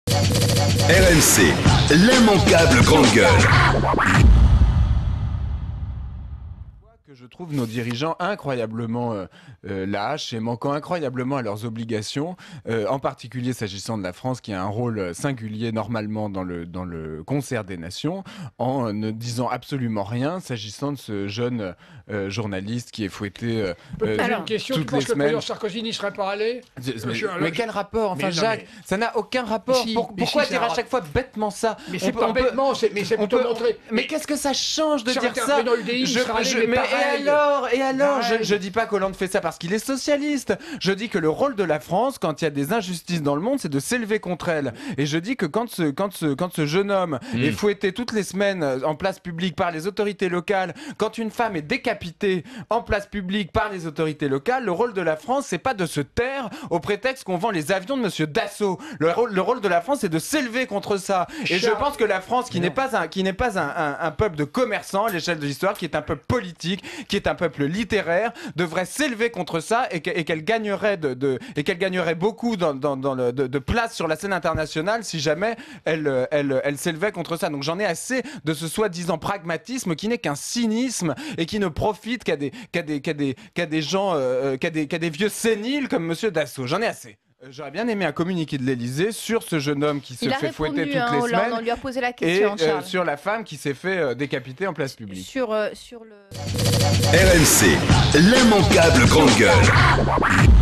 RMC, l'immanquable grande gueule. Que je trouve nos dirigeants incroyablement lâches et manquant incroyablement à leurs obligations, en particulier s'agissant de la France qui a un rôle singulier normalement dans le concert des nations, en ne disant absolument rien s'agissant de ce jeune journaliste qui est fouetté Je peux te poser une question, tu toutes penses les que le semaines. président Sarkozy n'y serait pas allé? Mais quel rapport? Enfin, Mais non, Jacques, ça n'a aucun rapport. Mais si, Pourquoi mais si, dire ça à a- chaque fois bêtement ça? Mais c'est On peut- pas on peut- bêtement, c'est on pour te peut- montrer. Mais qu'est-ce que ça change de Ça dire aurait été ça? un président UDI, il serait allé, mais pareil. Et alors, Pareil. je dis pas qu'Hollande fait ça parce qu'il est socialiste. Je dis que le rôle de la France, quand il y a des injustices dans le monde, c'est de s'élever contre elles. Et je dis que quand ce jeune homme est fouetté toutes les semaines en place publique par les autorités locales, quand une femme est décapitée en place publique par les autorités locales, le rôle de la France, c'est pas de se taire au prétexte qu'on vend les avions de Monsieur Dassault. Le rôle de la France, c'est de s'élever contre ça. Et je pense que la France, qui n'est pas un peuple de commerçants à l'échelle de l'histoire, qui est un peuple politique, qui est un peuple littéraire, devrait s'élever contre ça et qu'elle gagnerait beaucoup de place sur la scène internationale si jamais elle s'élevait contre ça. Donc j'en ai assez de ce soi-disant pragmatisme qui n'est qu'un cynisme et qui ne profite qu'à des gens, qu'à des vieux séniles comme Monsieur Dassault. J'en ai assez. J'aurais bien aimé un communiqué de l'Élysée sur ce jeune homme qui se Il a fait fouetter répondu, toutes les Hollande, semaines on lui a posé la et question, Charles. sur la femme qui s'est fait décapiter en place publique. Sur le... RMC, l'immanquable grande gueule.